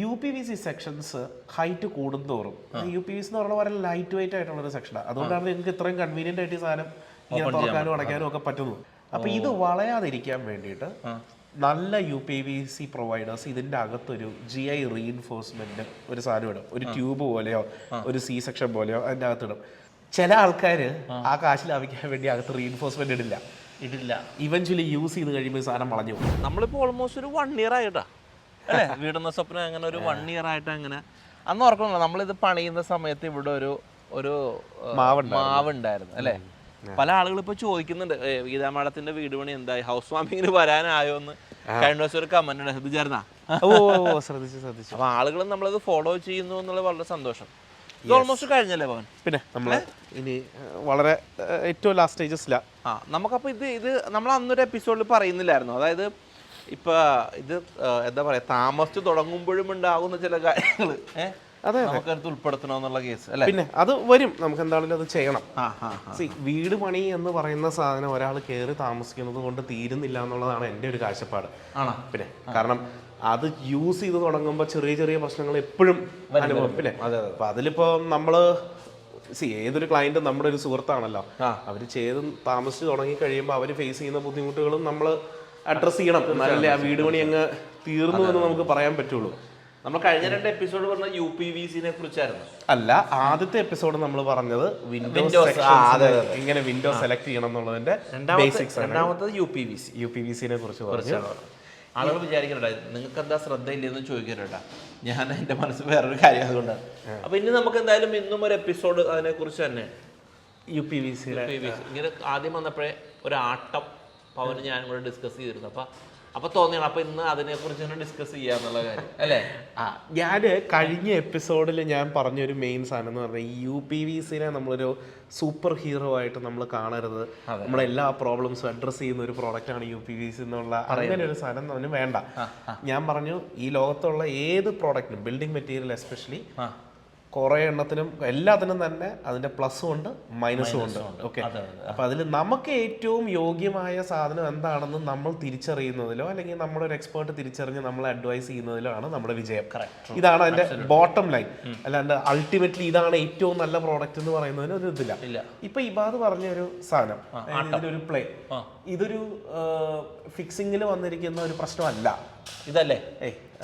UPVC sections height കൂടുന്തോറും UPVC എന്ന് പറഞ്ഞാൽ വളരെ ലൈറ്റ് വെയിറ്റ് ആയിട്ടുള്ള ഒരു സെക്ഷനാണ്. അതുകൊണ്ടാണ് നിങ്ങൾക്ക് ഇത്രയും കൺവീനിയന്റ് ആയിട്ട് ഈ സാധനം ഇങ്ങനെ തുറക്കാനും അടയ്ക്കാനും ഒക്കെ പറ്റുന്നു. അപ്പൊ ഇത് വളയാതിരിക്കാൻ വേണ്ടിയിട്ട് നല്ല UPVC പ്രൊവൈഡേഴ്സ് ഇതിന്റെ അകത്തൊരു GI റീഇൻഫോഴ്സ്മെന്റ് ഒരു സാധനം ഇടും. ഒരു ട്യൂബ് പോലെയോ ഒരു C സെക്ഷൻ പോലെയോ അതിൻ്റെ അകത്തിടും. ചില ആൾക്കാർ ആ കാശ് ലാഭിക്കാൻ വേണ്ടി അകത്ത് റീഇൻഫോഴ്സ്മെന്റ് ഇടില്ല. ഇവഞ്ച്വലി യൂസ് ചെയ്ത് കഴിയുമ്പോൾ സാധനം വളഞ്ഞു പോകും. നമ്മളിപ്പോൾ ഓൾമോസ്റ്റ് ഒരു 1 year ആയിട്ടാ അല്ലേ വീടെന്ന സ്വപ്നം അങ്ങനെ ഒരു 1 year ആയിട്ട് അങ്ങനെ അന്ന് ഓർക്കണല്ലോ നമ്മളിത് പണിയുന്ന സമയത്ത് ഇവിടെ ഒരു മാവുണ്ടായിരുന്നു അല്ലേ. പല ആളുകൾ ഇപ്പോൾ ചോദിക്കുന്നുണ്ട് ഗീതാ മാഡത്തിന്റെ വീട് പണി എന്തായി, ഹൗസ് വാമിങ്ങിന് വരാനായോ എന്ന്. കഴിഞ്ഞ ദിവസം ഒരു കമന്റ് ഉണ്ട്, ശ്രദ്ധിച്ചായിരുന്നാ? ശ്രദ്ധിച്ചു. അപ്പൊ ആളുകൾ നമ്മളത് ഫോളോ ചെയ്യുന്നു എന്നുള്ളത് വളരെ സന്തോഷം. ഇത് ഓൾമോസ്റ്റ് കഴിഞ്ഞല്ലേ പവൻ? പിന്നെ നമ്മള് ഇനി വളരെ ഏറ്റവും ലാസ്റ്റ് സ്റ്റേജസിലാ. നമുക്കപ്പോൾ ഇത് നമ്മൾ അന്നൊരു എപ്പിസോഡിൽ പറയുന്നില്ലായിരുന്നു, അതായത് ഇപ്പൊ ഇത് എന്താ പറയാ താമസിച്ച് തുടങ്ങുമ്പോഴും ഉണ്ടാകുന്ന ചില കാര്യങ്ങൾ നമുക്കടുത്ത് ഉൾപ്പെടുത്തണമെന്നുള്ള കേസ് അല്ലേ? പിന്നെ അത് വരും, നമുക്ക് എന്താണെങ്കിലും അത് ചെയ്യണം. വീട് പണി എന്ന് പറയുന്ന സാധനം ഒരാൾ കയറി താമസിക്കുന്നത് കൊണ്ട് തീരുന്നില്ല എന്നുള്ളതാണ് എൻ്റെ ഒരു കാഴ്ചപ്പാട്. പിന്നെ കാരണം അത് യൂസ് ചെയ്ത് തുടങ്ങുമ്പോൾ ചെറിയ ചെറിയ പ്രശ്നങ്ങൾ എപ്പോഴും അനുഭവം. പിന്നെ അപ്പൊ അതിലിപ്പോ നമ്മള് ഏതൊരു ക്ലയന്റും നമ്മുടെ ഒരു സുഹൃത്താണല്ലോ, അവര് ചെയ്ത് താമസിച്ച് തുടങ്ങി കഴിയുമ്പോൾ അവര് ഫേസ് ചെയ്യുന്ന ബുദ്ധിമുട്ടുകളും നമ്മൾ അഡ്രസ് ചെയ്യണം. എന്നാലല്ലേ ആ വീട് പണി അങ്ങ് തീർന്നു എന്ന് നമുക്ക് പറയാൻ പറ്റുള്ളൂ. നമ്മൾ കഴിഞ്ഞ 2 എപ്പിസോഡ് പറഞ്ഞ UPVC കുറിച്ചായിരുന്നു. അല്ല, ആദ്യത്തെ എപ്പിസോഡ് നമ്മൾ പറഞ്ഞത് എങ്ങനെ വിൻഡോ സെലക്ട് ചെയ്യണം എന്നുള്ളതിന്റെ ബേസിക്സ്. രണ്ടാമത്തത് UPVC കുറിച്ച് പറഞ്ഞു. ആളുകൾ വിചാരിക്കണ്ട നിങ്ങൾക്ക് എന്താ ശ്രദ്ധയില്ലെന്ന് ചോദിക്കണ്ട, ഞാൻ എൻ്റെ മനസ്സിൽ വേറൊരു കാര്യം അതുകൊണ്ടാണ്. അപ്പൊ ഇനി നമുക്ക് എന്തായാലും ഇന്നും ഒരു എപ്പിസോഡ് അതിനെ കുറിച്ച് തന്നെ UPVC ഇങ്ങനെ ആദ്യം വന്നപ്പോഴേ ഒരു ആട്ടം പവന് ഞാനും കൂടെ ഡിസ്കസ് ചെയ്തിരുന്നു. അപ്പൊ തോന്നിയാണ് അപ്പൊ ഇന്ന് അതിനെ കുറിച്ച് തന്നെ ഡിസ്കസ് ചെയ്യാന്നുള്ള കാര്യം അല്ലേ? ഞാൻ കഴിഞ്ഞ എപ്പിസോഡിൽ ഞാൻ പറഞ്ഞൊരു മെയിൻ സാധനം എന്ന് പറഞ്ഞാൽ UPVC നമ്മളൊരു സൂപ്പർ ഹീറോ ആയിട്ട് നമ്മൾ കാണരുത്. നമ്മളെല്ലാ പ്രോബ്ലംസും അഡ്രസ് ചെയ്യുന്ന ഒരു പ്രോഡക്റ്റാണ് UPVC എന്നുള്ള അങ്ങനെ ഒരു സാധനം അവന് വേണ്ട. ഞാൻ പറഞ്ഞു ഈ ലോകത്തുള്ള ഏത് പ്രോഡക്റ്റിനും ബിൽഡിംഗ് മെറ്റീരിയൽ എസ്പെഷ്യലി കുറേ എണ്ണത്തിനും എല്ലാത്തിനും തന്നെ അതിന്റെ പ്ലസും ഉണ്ട് മൈനസും ഉണ്ട്. ഓക്കെ, അപ്പൊ അതിൽ നമുക്ക് ഏറ്റവും യോഗ്യമായ സാധനം എന്താണെന്ന് നമ്മൾ തിരിച്ചറിയുന്നതിലോ അല്ലെങ്കിൽ നമ്മുടെ ഒരു എക്സ്പേർട്ട് തിരിച്ചറിഞ്ഞ് നമ്മളെ അഡ്വൈസ് ചെയ്യുന്നതിലോ ആണ് നമ്മുടെ വിജയം. ഇതാണ് അതിന്റെ ബോട്ടം ലൈൻ. അല്ലാണ്ട് അൾട്ടിമേറ്റ്ലി ഇതാണ് ഏറ്റവും നല്ല പ്രോഡക്റ്റ് എന്ന് പറയുന്നതിന് ഒരു ഇതില്ല. ഇപ്പൊ ഇബാദ് പറഞ്ഞ ഒരു സാധനം, ഇതിലൊരു പ്ലേ, ഇതൊരു ഫിക്സിങ്ങിൽ വന്നിരിക്കുന്ന ഒരു പ്രശ്നമല്ല ഇതല്ലേ.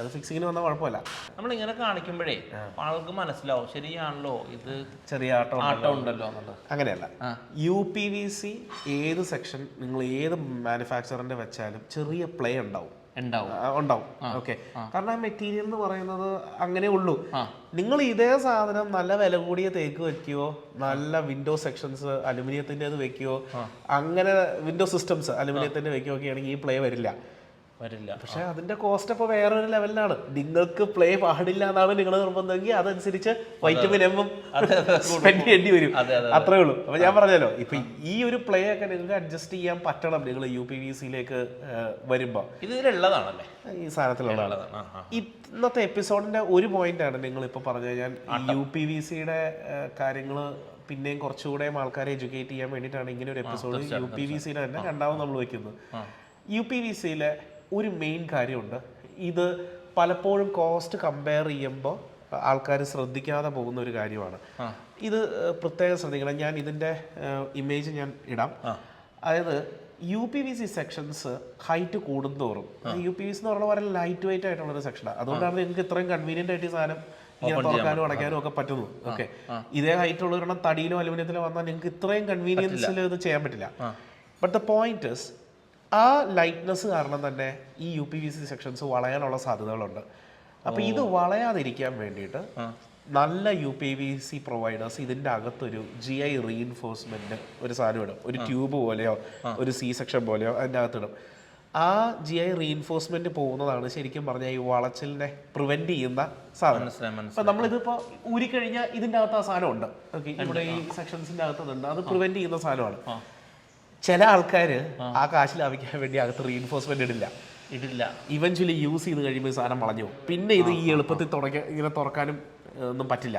അത് ഫിക്സിങ്ങിന് വന്നാൽ കുഴപ്പമില്ല. നമ്മളിങ്ങനെ കാണിക്കുമ്പോഴേ ആൾക്ക് മനസ്സിലാവും ശരിയാണല്ലോ ഇത് ചെറിയ ആട്ടം ഉണ്ടല്ലോ എന്നുള്ളത്. അങ്ങനെയല്ല, UPVC ഏത് സെക്ഷൻ നിങ്ങൾ ഏത് മാനുഫാക്ചറിന്റെ വെച്ചാലും ചെറിയ പ്ലേ ഉണ്ടാവും. ഓക്കെ, കാരണം ആ മെറ്റീരിയൽ എന്ന് പറയുന്നത് അങ്ങനെ ഉള്ളൂ. നിങ്ങൾ ഇതേ സാധനം നല്ല വില കൂടിയ തേക്ക് വെക്കുകയോ നല്ല വിൻഡോ സെക്ഷൻസ് അലുമിനിയത്തിന്റെ വെക്കുകയോ അങ്ങനെ വിൻഡോ സിസ്റ്റംസ് അലുമിനിയത്തിന്റെ വെക്കുകയോ ഒക്കെ ആണെങ്കിൽ ഈ പ്ലേ വരില്ല. പക്ഷെ അതിന്റെ കോസ്റ്റ് അപ്പൊ വേറൊരു ലെവലിലാണ്. നിങ്ങൾക്ക് പ്ലേ പാടില്ല എന്നാണ് നിങ്ങളുടെ നിർബന്ധമെങ്കിൽ അതനുസരിച്ച് വൈറ്റമിൻ എമ്മും സ്പെൻഡ് ചെയ്യേണ്ടി വരും. അത്രേ ഉള്ളൂ. അപ്പൊ ഞാൻ പറഞ്ഞല്ലോ, ഇപ്പൊ ഈ ഒരു പ്ലേ ഒക്കെ നിങ്ങൾക്ക് അഡ്ജസ്റ്റ് ചെയ്യാൻ പറ്റണം നിങ്ങൾ UPVC വരുമ്പോ. ഇതിലുള്ളതാണല്ലേ ഈ സാധനത്തിലുള്ളതാണ്. ഇന്നത്തെ എപ്പിസോഡിന്റെ ഒരു പോയിന്റ് ആണ് നിങ്ങൾ ഇപ്പൊ പറഞ്ഞു കഴിഞ്ഞാൽ UPVCയുടെ കാര്യങ്ങള് പിന്നെയും കുറച്ചുകൂടെ ആൾക്കാരെ എഡ്യൂക്കേറ്റ് ചെയ്യാൻ വേണ്ടിയിട്ടാണ് ഇങ്ങനെ ഒരു എപ്പിസോഡ് UPVCയുടെ തന്നെ രണ്ടാമത് നമ്മൾ വെക്കുന്നത്. UPVCയിലെ ഒരു മെയിൻ കാര്യമുണ്ട്. ഇത് പലപ്പോഴും കോസ്റ്റ് കമ്പയർ ചെയ്യുമ്പോൾ ആൾക്കാർ ശ്രദ്ധിക്കാതെ പോകുന്ന ഒരു കാര്യമാണ്. ഇത് പ്രത്യേകം ശ്രദ്ധിക്കണം. ഞാൻ ഇതിൻ്റെ ഇമേജ് ഞാൻ ഇടാം. അതായത് UPVC സെക്ഷൻസ് ഹൈറ്റ് കൂടുന്തോറും UPVC എന്ന് പറഞ്ഞാൽ വളരെ ലൈറ്റ് വെയിറ്റ് ആയിട്ടുള്ളൊരു സെക്ഷനാണ്. അതുകൊണ്ടാണ് നിങ്ങൾക്ക് ഇത്രയും കൺവീനിയന്റ് ആയിട്ട് ഈ സാധനം ഇങ്ങനെ തുറക്കാനും അടയ്ക്കാനും ഒക്കെ പറ്റുന്നു. ഓക്കെ, ഇതേ ഹൈറ്റ് ഉള്ളവരണം തടിയിലോ അലുമിനിയത്തിലോ വന്നാൽ നിങ്ങൾക്ക് ഇത്രയും കൺവീനിയൻസിൽ ഇത് ചെയ്യാൻ പറ്റില്ല. ബട്ട് ദ പോയിന്റ് ഇസ് ആ ലൈറ്റ്നെസ് കാരണം തന്നെ ഈ UPVC സെക്ഷൻസ് വളയാനുള്ള സാധ്യതകളുണ്ട്. അപ്പോൾ ഇത് വളയാതിരിക്കാൻ വേണ്ടിയിട്ട് നല്ല UPVC പ്രൊവൈഡേഴ്സ് ഇതിൻ്റെ അകത്തൊരു GI റീഇൻഫോഴ്സ്മെന്റ് ഒരു സാധനം ഇടും. ഒരു ട്യൂബ് പോലെയോ ഒരു C സെക്ഷൻ പോലെയോ അതിൻ്റെ അകത്തിടും. ആ GI റീഇൻഫോഴ്സ്മെന്റ് പോകുന്നതാണ് ശരിക്കും പറഞ്ഞാൽ ഈ വളച്ചിലിനെ പ്രിവെന്റ് ചെയ്യുന്ന സാധനം. അപ്പൊ നമ്മളിതിപ്പോ ഊരിക്കഴിഞ്ഞാൽ ഇതിൻ്റെ അകത്ത് ആ സാധനം ഉണ്ട്. ഓക്കെ, ഇവിടെ ഈ സെക്ഷൻസിന്റെ അകത്തുണ്ട്, അത് പ്രിവെന്റ് ചെയ്യുന്ന സാധനമാണ്. ചില ആൾക്കാർ ആ കാശ് ലാഭിക്കാൻ വേണ്ടി അകത്ത് റീഇൻഫോഴ്സ്മെന്റ് ഇടില്ല. ഇവഞ്ച്വലി യൂസ് ചെയ്ത് കഴിയുമ്പോൾ സാധനം വളഞ്ഞു പോകും. പിന്നെ ഇത് ഈ എളുപ്പത്തിൽ ഇങ്ങനെ തുറക്കാനും ഒന്നും പറ്റില്ല.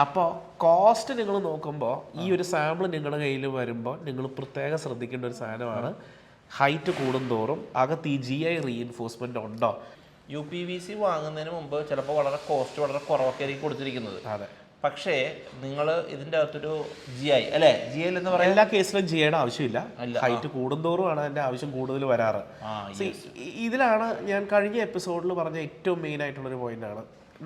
അപ്പോൾ കോസ്റ്റ് നിങ്ങൾ നോക്കുമ്പോൾ ഈ ഒരു സാമ്പിൾ നിങ്ങളുടെ കയ്യിൽ വരുമ്പോൾ നിങ്ങൾ പ്രത്യേകം ശ്രദ്ധിക്കേണ്ട ഒരു സാധനമാണ് ഹൈറ്റ് കൂടുന്തോറും അകത്ത് ഈ GI റീഇൻഫോഴ്സ്മെന്റ് ഉണ്ടോ. UPVC വാങ്ങുന്നതിന് മുമ്പ് ചിലപ്പോൾ വളരെ കോസ്റ്റ് വളരെ കുറവൊക്കെ ആയിരിക്കും കൊടുത്തിരിക്കുന്നത്. അതെ. പക്ഷേ നിങ്ങൾ ഇതിൻ്റെ അകത്തൊരു GI അല്ലേ, GI എന്ന് പറയാം, എല്ലാ കേസിലും GIയുടെ ആവശ്യമില്ല. ഹൈറ്റ് കൂടുന്തോറുമാണ് അതിൻ്റെ ആവശ്യം കൂടുതൽ വരാറ്. ഇതിലാണ് ഞാൻ കഴിഞ്ഞ എപ്പിസോഡിൽ പറഞ്ഞ ഏറ്റവും മെയിൻ ആയിട്ടുള്ളൊരു പോയിന്റാണ്.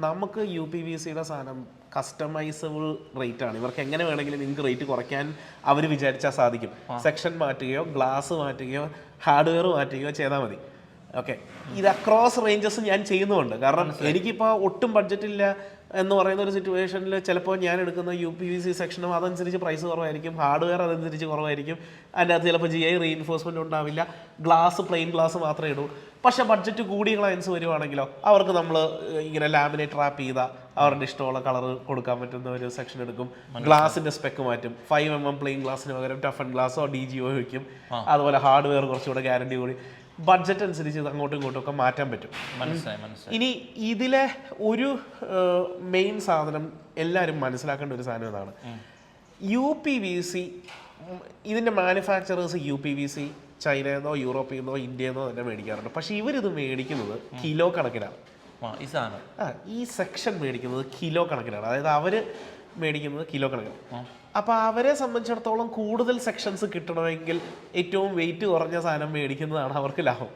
നമുക്ക് UPVCയുടെ സാധനം കസ്റ്റമൈസബിൾ റേറ്റ് ആണ്. ഇവർക്ക് എങ്ങനെ വേണമെങ്കിലും നിങ്ങൾക്ക് റേറ്റ് കുറയ്ക്കാൻ അവർ വിചാരിച്ചാൽ സാധിക്കും. സെക്ഷൻ മാറ്റുകയോ ഗ്ലാസ് മാറ്റുകയോ ഹാർഡ്വെയർ മാറ്റുകയോ ചെയ്താൽ മതി. ഓക്കെ, ഇത് അക്രോസ് റേഞ്ചസ് ഞാൻ ചെയ്യുന്നുമുണ്ട്. കാരണം എനിക്കിപ്പോൾ ഒട്ടും ബഡ്ജറ്റില്ല എന്ന് പറയുന്ന ഒരു സിറ്റുവേഷനിൽ ചിലപ്പോൾ ഞാൻ എടുക്കുന്ന UPVC സെക്ഷനും അതനുസരിച്ച് പ്രൈസ് കുറവായിരിക്കും, ഹാർഡ്വെയർ അതനുസരിച്ച് കുറവായിരിക്കും, അതിൻ്റെ അകത്ത് ചിലപ്പോൾ GI റീഇൻഫോഴ്സ്മെൻറ്റ് ഉണ്ടാവില്ല, ഗ്ലാസ് പ്ലെയിൻ ഗ്ലാസ് മാത്രമേ ഇടൂ. പക്ഷേ ബഡ്ജറ്റ് കൂടിയ ക്ലയൻസ് വരുവാണെങ്കിലോ അവർക്ക് നമ്മൾ ഇങ്ങനെ ലാമിനേറ്റ് റാപ്പ് ചെയ്താൽ അവരുടെ ഇഷ്ടമുള്ള കളർ കൊടുക്കാൻ പറ്റുന്ന ഒരു സെക്ഷൻ എടുക്കും. ഗ്ലാസിൻ്റെ സ്പെക്ക് മാറ്റും. 5mm പ്ലെയിൻ ഗ്ലാസിന് പകരം ടഫൻ ഗ്ലാസോ DGO വയ്ക്കും. അതുപോലെ ഹാർഡ്വെയർ കുറച്ചുകൂടെ ഗ്യാരണ്ടി കൂടി ബഡ്ജറ്റ് അനുസരിച്ച് ഇത് അങ്ങോട്ടും ഇങ്ങോട്ടും ഒക്കെ മാറ്റാൻ പറ്റും. ഇനി ഇതിലെ ഒരു മെയിൻ സാധനം എല്ലാവരും മനസ്സിലാക്കേണ്ട ഒരു സാധനം ഇതാണ്. UPVC ഇതിൻ്റെ മാനുഫാക്ചറേഴ്സ് UPVC ചൈനയിൽ നിന്നോ യൂറോപ്പിൽ നിന്നോ ഇന്ത്യയിൽ നിന്നോ തന്നെ മേടിക്കാറുണ്ട്. പക്ഷേ ഇവരിത് മേടിക്കുന്നത് കിലോ കണക്കിനാണ്. ഈ സെക്ഷൻ മേടിക്കുന്നത് കിലോ കണക്കിനാണ്. അതായത് അവർ മേടിക്കുന്നത് കിലോ കണക്കിനാണ്. അപ്പോൾ അവരെ സംബന്ധിച്ചിടത്തോളം കൂടുതൽ സെക്ഷൻസ് കിട്ടണമെങ്കിൽ ഏറ്റവും വെയിറ്റ് കുറഞ്ഞ സാധനം മേടിക്കുന്നതാണ് അവർക്ക് ലാഭം,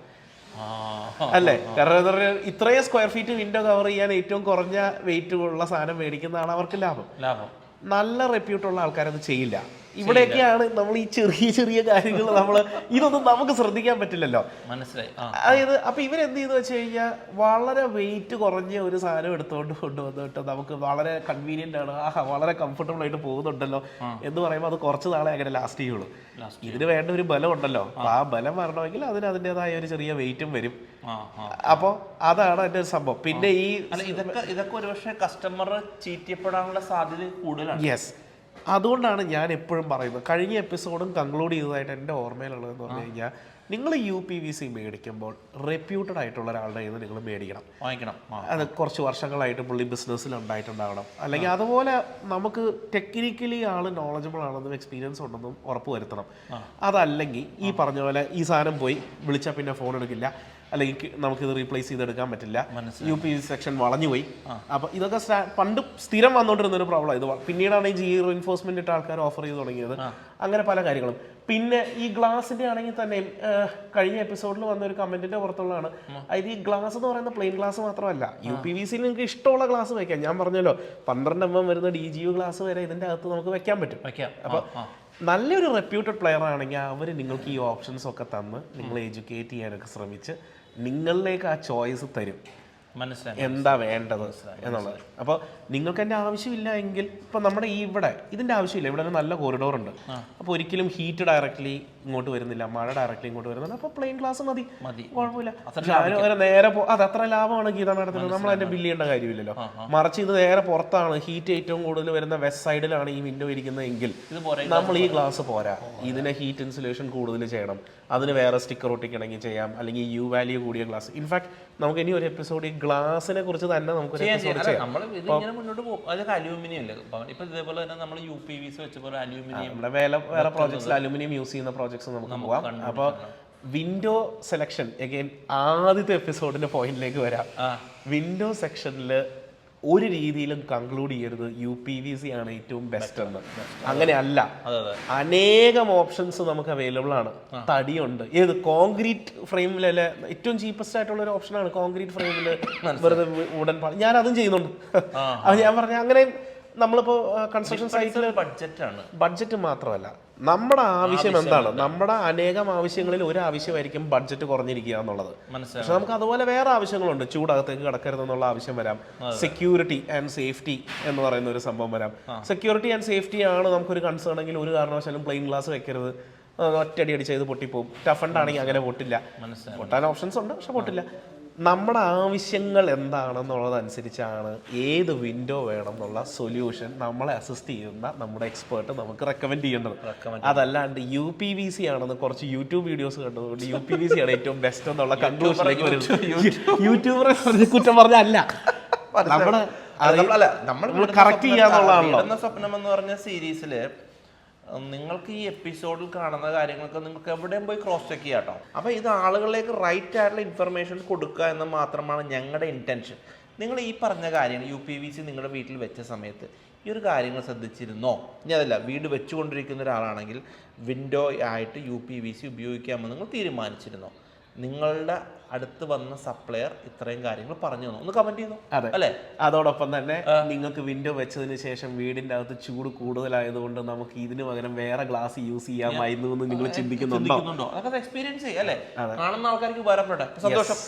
അല്ലേ? കാരണം എന്താ പറയുക, ഇത്രയും സ്ക്വയർ ഫീറ്റ് വിൻഡോ കവർ ചെയ്യാൻ ഏറ്റവും കുറഞ്ഞ വെയിറ്റ് ഉള്ള സാധനം മേടിക്കുന്നതാണ് അവർക്ക് ലാഭം. നല്ല റെപ്യൂട്ടുള്ള ആൾക്കാരത് ചെയ്യില്ല. ഇവിടെയൊക്കെയാണ് നമ്മൾ ഈ ചെറിയ ചെറിയ കാര്യങ്ങൾ ഇതൊന്നും നമുക്ക് ശ്രദ്ധിക്കാൻ പറ്റില്ലല്ലോ, മനസ്സിലായി? അതായത് അപ്പൊ ഇവരെന്ത് ചെയ്തെന്ന് വെച്ച് കഴിഞ്ഞാൽ വളരെ വെയിറ്റ് കുറഞ്ഞ ഒരു സാധനം എടുത്തുകൊണ്ട് കൊണ്ടുവന്നിട്ട് നമുക്ക് വളരെ കൺവീനിയന്റ് ആണ്, വളരെ കംഫർട്ടബിൾ ആയിട്ട് പോകുന്നുണ്ടല്ലോ എന്ന് പറയുമ്പോൾ അത് കുറച്ച് നാളെ അങ്ങനെ ലാസ്റ്റ് ചെയ്യുള്ളൂ. ഇതിന് വേണ്ട ഒരു ബലം ഉണ്ടല്ലോ, അപ്പൊ ആ ബലം വരണമെങ്കിൽ അതിന് അതിൻ്റെതായ ഒരു ചെറിയ വെയിറ്റും വരും. അപ്പോൾ അതാണ് അതിന്റെ ഒരു സംഭവം. പിന്നെ ഈ ഇതൊക്കെ ഒരുപക്ഷെ കസ്റ്റമർ ചീറ്റ് ചെയ്യപ്പെടാനുള്ള സാധ്യത കൂടുതലാണ്. യെസ്, അതുകൊണ്ടാണ് ഞാൻ എപ്പോഴും പറയുന്നത്, കഴിഞ്ഞ എപ്പിസോഡും കൺക്ലൂഡ് ചെയ്തതായിട്ട് എൻ്റെ ഓർമ്മയിലുള്ളതെന്ന് പറഞ്ഞു കഴിഞ്ഞാൽ, നിങ്ങൾ UPVC മേടിക്കുമ്പോൾ റെപ്യൂട്ടഡ് ആയിട്ടുള്ള ഒരാളുടെ കയ്യിൽ നിന്ന് നിങ്ങൾ വാങ്ങിക്കണം. അത് കുറച്ച് വർഷങ്ങളായിട്ട് പുള്ളി ബിസിനസ്സിൽ ഉണ്ടായിട്ടുണ്ടാവണം, അല്ലെങ്കിൽ അതുപോലെ നമുക്ക് ടെക്നിക്കലി ആൾ നോളജബിൾ ആണെന്നും എക്സ്പീരിയൻസ് ഉണ്ടെന്നും ഉറപ്പ് വരുത്തണം. അതല്ലെങ്കിൽ ഈ പറഞ്ഞ പോലെ ഈ സാധനം പോയി വിളിച്ചാൽ പിന്നെ ഫോൺ എടുക്കില്ല, അല്ലെങ്കിൽ നമുക്കിത് റീപ്ലേസ് ചെയ്തെടുക്കാൻ പറ്റില്ല, UPVC സെക്ഷൻ വളഞ്ഞു പോയി. അപ്പോൾ ഇതൊക്കെ പണ്ട് സ്ഥിരം വന്നുകൊണ്ടിരുന്ന ഒരു പ്രോബ്ലം. ഇത് പിന്നീടാണ് ഈ GI റീഇൻഫോഴ്സ്മെന്റ് ഇട്ട് ആൾക്കാർ ഓഫർ ചെയ്ത് തുടങ്ങിയത്. അങ്ങനെ പല കാര്യങ്ങളും. പിന്നെ ഈ ഗ്ലാസിന്റെ ആണെങ്കിൽ തന്നെ കഴിഞ്ഞ എപ്പിസോഡിൽ വന്ന ഒരു കമന്റിന്റെ പുറത്തുള്ളതാണ്. അതായത് ഈ ഗ്ലാസ് എന്ന് പറയുന്ന പ്ലെയിൻ ഗ്ലാസ് മാത്രമല്ല, UPVCയിൽ നിങ്ങൾക്ക് ഇഷ്ടമുള്ള ഗ്ലാസ് വെക്കാം. ഞാൻ പറഞ്ഞല്ലോ 12mm വരുന്ന DGU ഗ്ലാസ് വരെ ഇതിന്റെ അകത്ത് നമുക്ക് വെക്കാൻ പറ്റും. അപ്പോൾ നല്ലൊരു റെപ്യൂട്ടഡ് പ്ലെയർ ആണെങ്കിൽ അവർ നിങ്ങൾക്ക് ഈ ഓപ്ഷൻസ് ഒക്കെ തന്ന് നിങ്ങളെ എഡ്യൂക്കേറ്റ് ചെയ്യാനൊക്കെ ശ്രമിച്ച് നിങ്ങളിലേക്ക് ആ ചോയ്സ് തരും, എന്താ വേണ്ടത് എന്നുള്ളത്. അപ്പോൾ നിങ്ങൾക്ക് എൻ്റെ ആവശ്യമില്ല എങ്കിൽ, ഇപ്പോൾ നമ്മുടെ ഇതിൻ്റെ ആവശ്യമില്ല, ഇവിടെ നല്ല കോറിഡോർ ഉണ്ട്. അപ്പോൾ ഒരിക്കലും ഹീറ്റ് ഡയറക്റ്റ്ലി ഇങ്ങോട്ട് വരുന്നില്ല, മഴ ഡയറക്റ്റ്ലി ഇങ്ങോട്ട് വരുന്നില്ല. അപ്പോൾ പ്ലെയിൻ ഗ്ലാസ് മതി, കുഴപ്പമില്ല. നേരെ അത് അത്ര ലാഭമാണ് ഗീത മാഡത്തിന്. നമ്മൾ അതിൻ്റെ ബില്ല് ചെയ്യേണ്ട കാര്യമില്ലല്ലോ. മറിച്ച് ഇത് നേരെ പുറത്താണ്, ഹീറ്റ് ഏറ്റവും കൂടുതൽ വരുന്ന വെസ്റ്റ് സൈഡിലാണ് ഈ വിൻഡോ ഇരിക്കുന്നതെങ്കിൽ നമ്മൾ ഈ ഗ്ലാസ് പോരാ, ഇതിനെ ഹീറ്റ് ഇൻസുലേഷൻ കൂടുതൽ ചെയ്യണം, അതിന് വേറെ സ്റ്റിക്കർ ഒട്ടിക്കണമെങ്കിൽ ചെയ്യാം, അല്ലെങ്കിൽ U വാല്യൂ കൂടിയ ഗ്ലാസ്. ഇൻഫാക്ട് നമുക്ക് ഇനി ഒരു എപ്പിസോഡ് ഈ ഗ്ലാസിനെ കുറിച്ച് തന്നെ നമുക്ക് മുന്നോട്ട് പോകും. അതൊക്കെ അലൂമിനിയം അല്ലേ? ഇപ്പൊ ഇതേപോലെ തന്നെ നമ്മൾ UPVC വെച്ചപോലെ അലൂമിനിയം, നമ്മുടെ വേറെ പ്രോജക്ട്സിൽ അലൂമിനിയം യൂസ് ചെയ്യുന്ന പ്രോജക്ട്സ് നമുക്ക് പോകാം. അപ്പോൾ വിൻഡോ സെലക്ഷൻ അഗൈൻ ആദ്യത്തെ എപ്പിസോഡിന്റെ പോയിന്റിലേക്ക് വരാം. വിൻഡോ സെക്ഷനിൽ ഒരു രീതിയിലും കൺക്ലൂഡ് ചെയ്യരുത് UPVC ആണ് ഏറ്റവും ബെസ്റ്റ് എന്ന്. അങ്ങനെയല്ല, അനേകം ഓപ്ഷൻസ് നമുക്ക് അവൈലബിൾ ആണ്. തടിയുണ്ട്, ഏത് കോൺക്രീറ്റ് ഫ്രെയിമിലല്ലേ ഏറ്റവും ചീപ്പസ്റ്റ് ആയിട്ടുള്ള ഒരു ഓപ്ഷനാണ് കോൺക്രീറ്റ് ഫ്രെയിമിൽ വെറുതെ വുഡൻ പാളി. ഞാൻ അതും ചെയ്യുന്നുണ്ട്. അത് ഞാൻ പറഞ്ഞ അങ്ങനെ നമ്മളിപ്പോൾ കൺസ്ട്രക്ഷൻ സൈറ്റിൽ ബഡ്ജറ്റ് മാത്രമല്ല, നമ്മുടെ ആവശ്യം എന്താണ്, നമ്മുടെ അനേകം ആവശ്യങ്ങളിൽ ഒരു ആവശ്യമായിരിക്കും ബഡ്ജറ്റ് കുറഞ്ഞിരിക്കുക എന്നുള്ളത്. പക്ഷെ നമുക്ക് അതുപോലെ വേറെ ആവശ്യങ്ങളുണ്ട്. ചൂടകത്തേക്ക് കിടക്കരുതെന്നുള്ള ആവശ്യം വരാം, സെക്യൂരിറ്റി ആൻഡ് സേഫ്റ്റി എന്ന് പറയുന്ന ഒരു സംഭവം വരാം. സെക്യൂരിറ്റി ആൻഡ് സേഫ്റ്റി ആണ് നമുക്കൊരു കൺസേൺ എങ്കിൽ ഒരു കാരണവശാലും പ്ലെയിൻ ഗ്ലാസ് വെക്കരുത്, ഒറ്റയടി അടിച്ച് ചെയ്ത് പൊട്ടിപ്പോവും. ടഫണ്ട് ആണെങ്കിൽ അങ്ങനെ പൊട്ടില്ല, പൊട്ടാൻ ഓപ്ഷൻസ് ഉണ്ട് പക്ഷെ പൊട്ടില്ല. നമ്മുടെ ആവശ്യങ്ങൾ എന്താണെന്നുള്ളതനുസരിച്ചാണ് ഏത് വിൻഡോ വേണം എന്നുള്ള സൊല്യൂഷൻ നമ്മളെ അസിസ്റ്റ് ചെയ്യുന്ന നമ്മുടെ എക്സ്പേർട്ട് നമുക്ക് റെക്കമെൻഡ് ചെയ്യേണ്ടത്. അതല്ലാണ്ട് UPVC ആണെന്ന് കുറച്ച് യൂട്യൂബ് വീഡിയോസ് കണ്ടതുകൊണ്ട് UPVC ആണ് ഏറ്റവും ബെസ്റ്റ് എന്നുള്ള കൺക്ലൂഷനിലേക്ക് വരുന്നത്. യൂട്യൂബറെ കുറ്റം പറഞ്ഞല്ല, നമ്മൾ കറക്റ്റ് ചെയ്യാന്നുള്ളതാണല്ലോ. വീടെന്ന സ്വപ്നം എന്ന് പറഞ്ഞ സീരീസില് നിങ്ങൾക്ക് ഈ എപ്പിസോഡിൽ കാണുന്ന കാര്യങ്ങളൊക്കെ നിങ്ങൾക്ക് എവിടെയും പോയി ക്രോസ് ചെക്ക് ചെയ്യാം കേട്ടോ. അപ്പോൾ ഇത് ആളുകളിലേക്ക് റൈറ്റ് ആയിട്ടുള്ള ഇൻഫർമേഷൻ കൊടുക്കുക എന്ന് മാത്രമാണ് ഞങ്ങളുടെ ഇൻറ്റൻഷൻ. നിങ്ങൾ ഈ പറഞ്ഞ കാര്യങ്ങൾ UPVC നിങ്ങളുടെ വീട്ടിൽ വെച്ച സമയത്ത് ഈ ഒരു കാര്യങ്ങൾ ശ്രദ്ധിച്ചിരുന്നോ? ഇനി അതല്ല, വീട് വെച്ചുകൊണ്ടിരിക്കുന്ന ഒരാളാണെങ്കിൽ വിൻഡോ ആയിട്ട് UPVC ഉപയോഗിക്കാമെന്ന് നിങ്ങൾ തീരുമാനിച്ചിരുന്നോ? നിങ്ങളുടെ അടുത്ത് വന്ന സപ്ലയർ ഇത്രയും കാര്യങ്ങൾ പറഞ്ഞു തന്നു, ഒന്ന് കമന്റ് ചെയ്യുന്നു അല്ലേ? അതോടൊപ്പം തന്നെ നിങ്ങൾക്ക് വിൻഡോ വെച്ചതിന് ശേഷം വീടിന്റെ അകത്ത് ചൂട് കൂടുതലായതുകൊണ്ട് നമുക്ക് ഇതിന് പകരം വേറെ ഗ്ലാസ് യൂസ് ചെയ്യാമായിരുന്നു എന്ന് നിങ്ങൾ ചിന്തിക്കുന്നുണ്ടോ? അതൊക്കെ എക്സ്പീരിയൻസ് ചെയ്യും അല്ലേ? കാണുന്ന ആൾക്കാർക്ക് ഉപകാരപ്പെടട്ടെ. സന്തോഷം.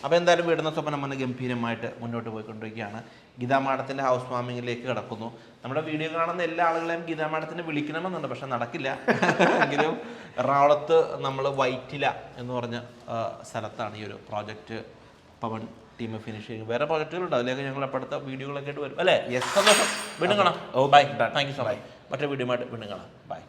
അപ്പോൾ എന്തായാലും വീടുന്ന സ്വപ്നം നമ്മൾ ഗംഭീരമായിട്ട് മുന്നോട്ട് പോയിക്കൊണ്ടിരിക്കുകയാണ്. ഗീതാ മാഡത്തിൻ്റെ ഹൗസ് വാമിങ്ങിലേക്ക് കിടക്കുന്നു. നമ്മുടെ വീഡിയോ കാണുന്ന എല്ലാ ആളുകളെയും ഗീതാ മാഡത്തിനെ വിളിക്കണമെന്നുണ്ട്, പക്ഷെ നടക്കില്ല. എങ്കിലും എറണാകുളത്ത് നമ്മൾ വൈറ്റില എന്ന് പറഞ്ഞ സ്ഥലത്താണ് ഈ ഒരു പ്രോജക്റ്റ് പവൻ ടീം ഫിനിഷ് ചെയ്യുന്നത്. വേറെ പ്രോജക്റ്റുകളുണ്ട്, അതിലേക്ക് ഞങ്ങൾ അടുത്ത വീഡിയോകളൊക്കെ ആയിട്ട് വരും അല്ലേ? സന്തോഷം. വീണ്ടും കാണാം. Bye. Thank you so much. മറ്റൊരു വീഡിയോ ആയിട്ട് വീണ്ടും കാണാം. ബൈ.